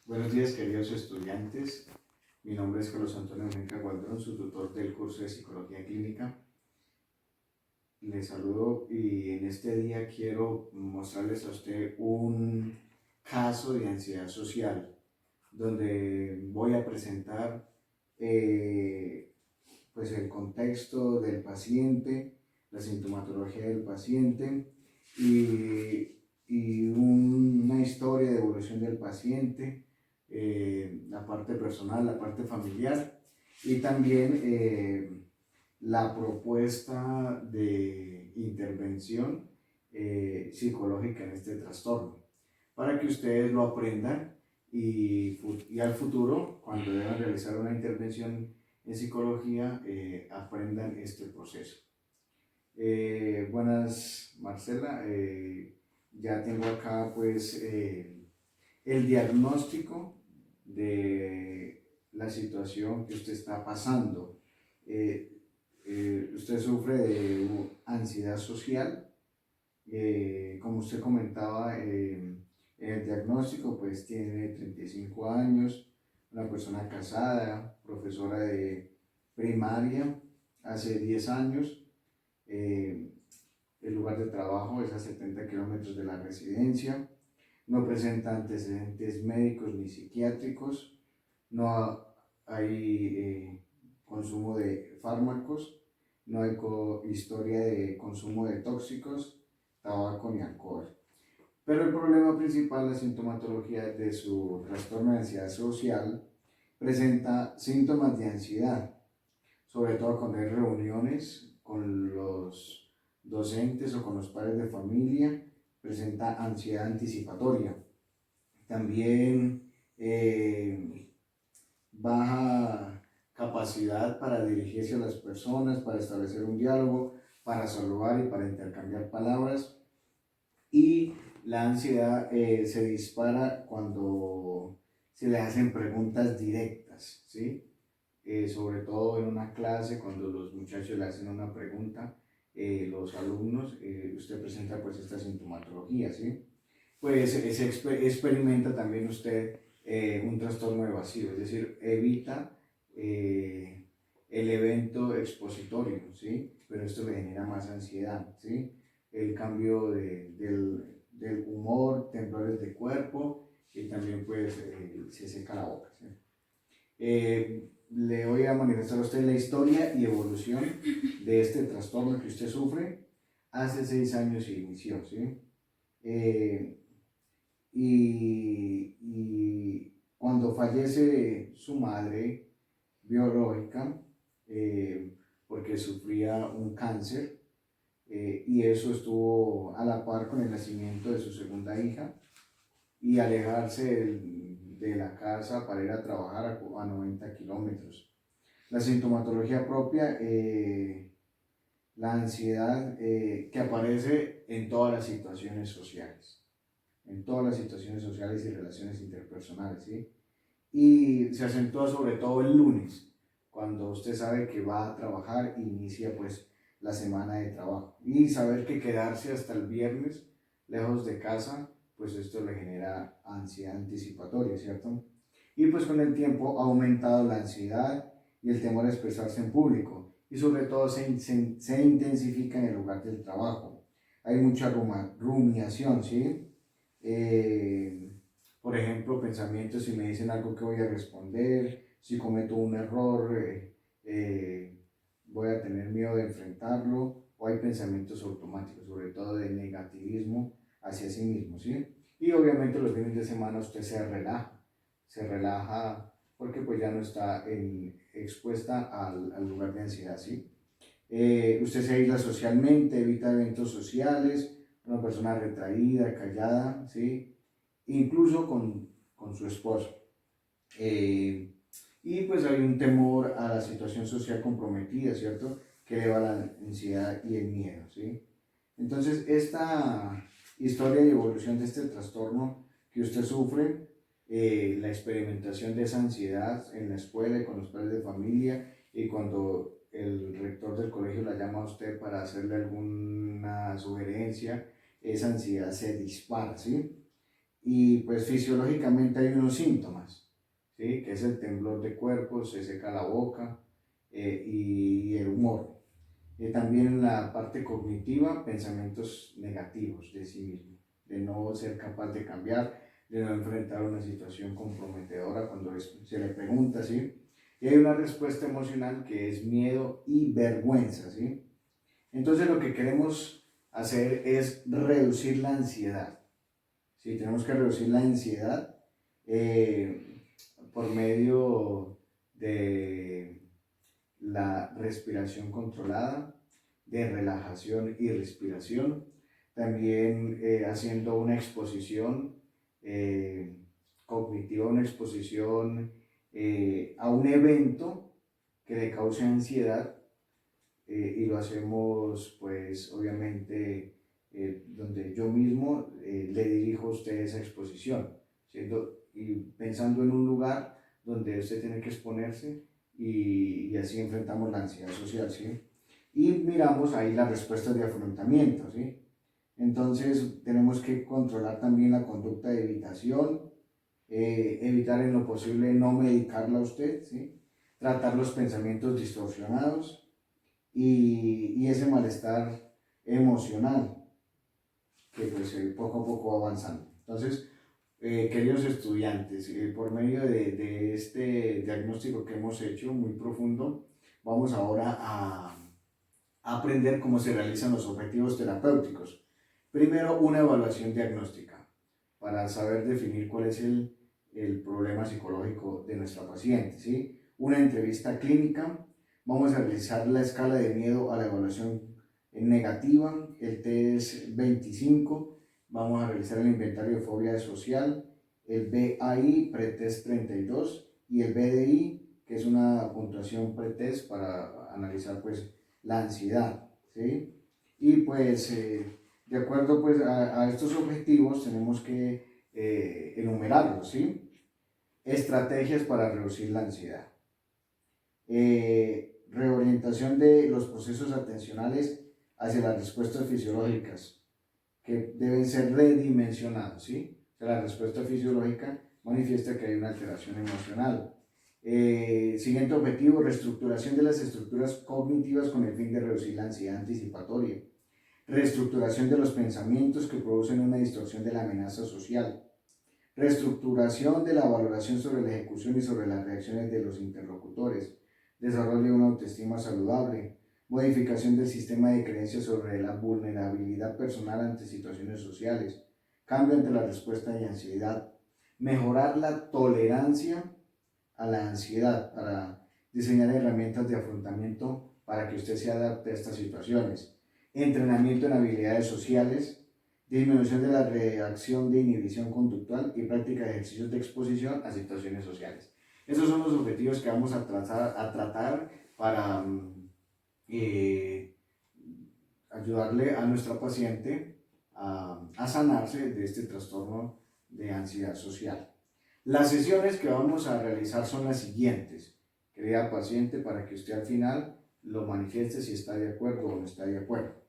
Buenos días, queridos estudiantes. Mi nombre es Carlos Antonio Mujica Gualdrón, su tutor del curso de Psicología Clínica. Les saludo y en este día quiero mostrarles a usted un caso de ansiedad social, donde voy a presentar pues el contexto del paciente, la sintomatología del paciente y una historia de evolución del paciente, la parte personal, la parte familiar y también la propuesta de intervención psicológica en este trastorno, para que ustedes lo aprendan y al futuro, cuando deban realizar una intervención en psicología, aprendan este proceso. Buenas, Marcela. Ya tengo acá pues el diagnóstico de la situación que usted está pasando. Usted sufre de ansiedad social. Como usted comentaba en el diagnóstico, pues tiene 35 años, una persona casada, profesora de primaria hace 10 años. El lugar de trabajo es a 70 kilómetros de la residencia. No presenta antecedentes médicos ni psiquiátricos. No hay consumo de fármacos. No hay historia de consumo de tóxicos, tabaco ni alcohol. Pero el problema principal, la sintomatología de su trastorno de ansiedad social, presenta síntomas de ansiedad, sobre todo cuando hay reuniones con los docentes o con los padres de familia, presenta ansiedad anticipatoria. También baja capacidad para dirigirse a las personas, para establecer un diálogo, para saludar y para intercambiar palabras. Y la ansiedad se dispara cuando se le hacen preguntas directas, ¿sí? Sobre todo en una clase, cuando los muchachos le hacen una pregunta, los alumnos, usted presenta pues esta sintomatología, ¿sí? Pues se experimenta también usted un trastorno evasivo, es decir, evita el evento expositorio, ¿sí? Pero esto le genera más ansiedad, ¿sí? El cambio del humor, temblores de cuerpo y también pues se seca la boca, ¿sí? Le voy a manifestar a usted la historia y evolución de este trastorno que usted sufre. Hace 6 años se inició, ¿sí? Y cuando fallece su madre biológica, porque sufría un cáncer, y eso estuvo a la par con el nacimiento de su segunda hija, y alejarse de la casa para ir a trabajar a 90 kilómetros. La sintomatología propia, la ansiedad que aparece en todas las situaciones sociales, y relaciones interpersonales, ¿sí? Y se acentúa sobre todo el lunes, cuando usted sabe que va a trabajar, inicia pues la semana de trabajo, y saber que quedarse hasta el viernes lejos de casa, pues esto le genera ansiedad anticipatoria, ¿cierto? Y pues con el tiempo ha aumentado la ansiedad y el temor a expresarse en público, y sobre todo se intensifica en el lugar del trabajo. Hay mucha rumiación, ¿sí? Por ejemplo, pensamientos: si me dicen algo, ¿qué voy a responder? Si cometo un error, voy a tener miedo de enfrentarlo. O hay pensamientos automáticos, sobre todo de negativismo hacia sí mismo, ¿sí? Y obviamente los fines de semana usted se relaja porque pues ya no está expuesta al lugar de ansiedad, ¿sí? Usted se aísla socialmente, evita eventos sociales, una persona retraída, callada, ¿sí? Incluso con su esposo. Y pues hay un temor a la situación social comprometida, ¿cierto? Que eleva la ansiedad y el miedo, ¿sí? Entonces, esta historia y evolución de este trastorno que usted sufre, la experimentación de esa ansiedad en la escuela y con los padres de familia, y cuando el rector del colegio la llama a usted para hacerle alguna sugerencia, esa ansiedad se dispara, ¿sí? y pues fisiológicamente hay unos síntomas, ¿sí? Que es el temblor de cuerpo, se seca la boca y el humor. También en la parte cognitiva, pensamientos negativos de sí mismo, de no ser capaz de cambiar, de no enfrentar una situación comprometedora cuando se le pregunta, ¿sí? Y hay una respuesta emocional que es miedo y vergüenza, ¿sí? Entonces lo que queremos hacer es reducir la ansiedad, ¿sí? Tenemos que reducir la ansiedad por medio de la respiración controlada, de relajación y respiración, también haciendo una exposición cognitiva, una exposición a un evento que le cause ansiedad y lo hacemos pues obviamente donde yo mismo le dirijo a usted esa exposición, y pensando en un lugar donde usted tiene que exponerse y así enfrentamos la ansiedad social, ¿sí? Y miramos ahí las respuestas de afrontamiento, ¿sí? Entonces tenemos que controlar también la conducta de evitación, evitar en lo posible no medicarla a usted, ¿sí? Tratar los pensamientos distorsionados y ese malestar emocional que pues poco a poco va avanzando. Entonces, queridos estudiantes, por medio de este diagnóstico que hemos hecho muy profundo, vamos ahora a aprender cómo se realizan los objetivos terapéuticos. Primero, una evaluación diagnóstica para saber definir cuál es el problema psicológico de nuestra paciente, ¿sí? Una entrevista clínica, vamos a realizar la escala de miedo a la evaluación negativa, el test 25, vamos a realizar el inventario de fobia social, el BAI pretest 32 y el BDI, que es una puntuación pretest para analizar pues la ansiedad, ¿sí? Y pues de acuerdo pues a estos objetivos tenemos que enumerarlos, ¿sí? Estrategias para reducir la ansiedad. Reorientación de los procesos atencionales hacia las respuestas fisiológicas que deben ser redimensionados, ¿sí? O sea, la respuesta fisiológica manifiesta que hay una alteración emocional. Siguiente objetivo, reestructuración de las estructuras cognitivas con el fin de reducir la ansiedad anticipatoria. Reestructuración de los pensamientos que producen una distorsión de la amenaza social. Reestructuración de la valoración sobre la ejecución y sobre las reacciones de los interlocutores. Desarrollo de una autoestima saludable. Modificación del sistema de creencias sobre la vulnerabilidad personal ante situaciones sociales. Cambio ante la respuesta de ansiedad. Mejorar la tolerancia a la ansiedad para diseñar herramientas de afrontamiento para que usted se adapte a estas situaciones. Entrenamiento en habilidades sociales, disminución de la reacción de inhibición conductual y práctica de ejercicios de exposición a situaciones sociales. Esos son los objetivos que vamos a tratar para ayudarle a nuestra paciente a sanarse de este trastorno de ansiedad social. Las sesiones que vamos a realizar son las siguientes, querida paciente, para que usted al final lo manifieste si está de acuerdo o no está de acuerdo.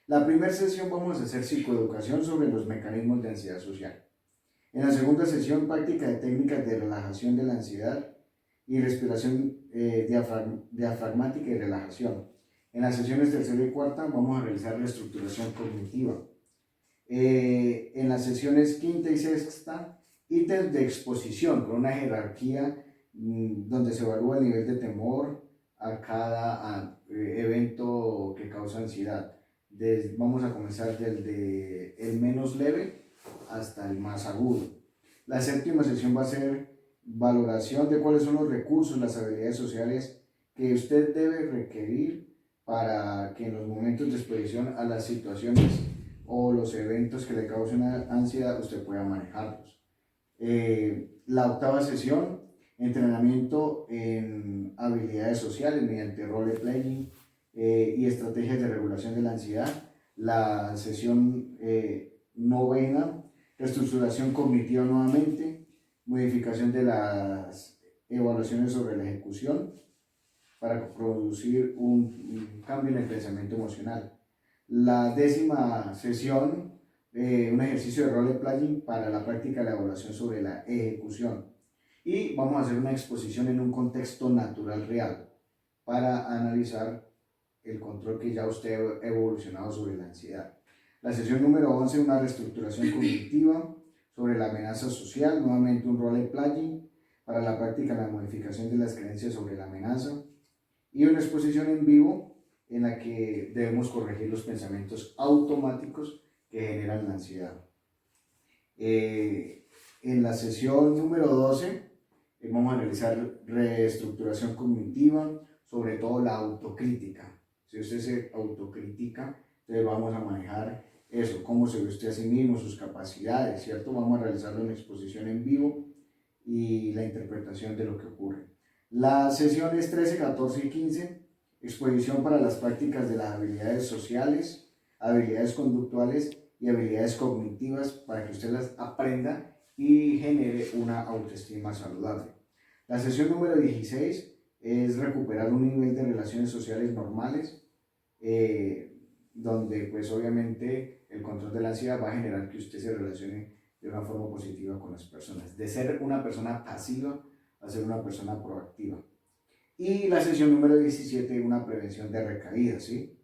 La primera sesión vamos a hacer psicoeducación sobre los mecanismos de ansiedad social. En la segunda sesión, práctica de técnicas de relajación de la ansiedad y respiración diafragmática y relajación. En las sesiones tercera y cuarta vamos a realizar reestructuración cognitiva. En las sesiones quinta y sexta, ítems de exposición con una jerarquía donde se evalúa el nivel de temor a cada evento que causa ansiedad. Vamos a comenzar desde el menos leve hasta el más agudo. La séptima sesión va a ser valoración de cuáles son los recursos, las habilidades sociales que usted debe requerir para que en los momentos de exposición a las situaciones o los eventos que le causen ansiedad usted pueda manejarlos. La octava sesión, entrenamiento en habilidades sociales mediante role playing y estrategias de regulación de la ansiedad. La sesión novena, reestructuración cognitiva nuevamente, modificación de las evaluaciones sobre la ejecución para producir un cambio en el pensamiento emocional. La décima sesión un ejercicio de role playing para la práctica de la evaluación sobre la ejecución. Y vamos a hacer una exposición en un contexto natural real para analizar el control que ya usted ha evolucionado sobre la ansiedad. La sesión número 11, una reestructuración cognitiva sobre la amenaza social, nuevamente un role playing para la práctica de la modificación de las creencias sobre la amenaza y una exposición en vivo en la que debemos corregir los pensamientos automáticos que generan la ansiedad. En la sesión número 12 vamos a realizar reestructuración cognitiva, sobre todo la autocrítica. Si usted se autocritica, entonces vamos a manejar eso, cómo se ve usted a sí mismo, sus capacidades, ¿cierto? Vamos a realizarlo en exposición en vivo y la interpretación de lo que ocurre. Las sesiones 13, 14 y 15, exposición para las prácticas de las habilidades sociales, habilidades conductuales y habilidades cognitivas para que usted las aprenda y genere una autoestima saludable. La sesión número 16 es recuperar un nivel de relaciones sociales normales, donde pues obviamente el control de la ansiedad va a generar que usted se relacione de una forma positiva con las personas, de ser una persona pasiva a ser una persona proactiva. Y la sesión número 17, una prevención de recaídas, ¿sí?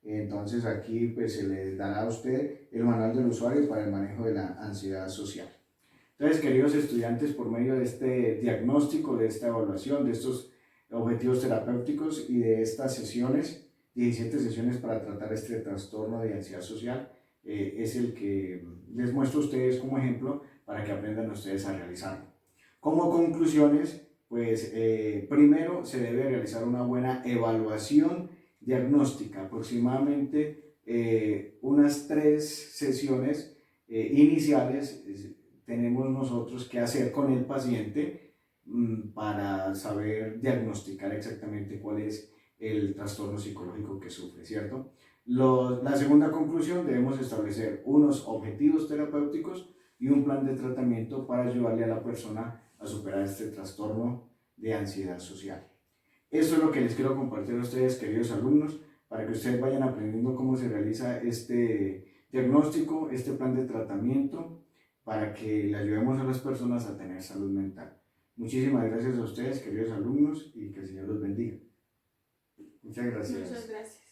Entonces aquí pues se le dará a usted el manual del usuario para el manejo de la ansiedad social. Entonces, queridos estudiantes, por medio de este diagnóstico, de esta evaluación, de estos objetivos terapéuticos y de estas sesiones, 17 sesiones para tratar este trastorno de ansiedad social, es el que les muestro a ustedes como ejemplo para que aprendan ustedes a realizarlo. Como conclusiones, pues primero se debe realizar una buena evaluación diagnóstica, aproximadamente unas 3 sesiones iniciales tenemos nosotros que hacer con el paciente para saber diagnosticar exactamente cuál es el trastorno psicológico que sufre, ¿cierto? La segunda conclusión, debemos establecer unos objetivos terapéuticos y un plan de tratamiento para ayudarle a la persona a superar este trastorno de ansiedad social. Eso es lo que les quiero compartir a ustedes, queridos alumnos, para que ustedes vayan aprendiendo cómo se realiza este diagnóstico, este plan de tratamiento, para que le ayudemos a las personas a tener salud mental. Muchísimas gracias a ustedes, queridos alumnos, y que el Señor los bendiga. Muchas gracias. Muchas gracias.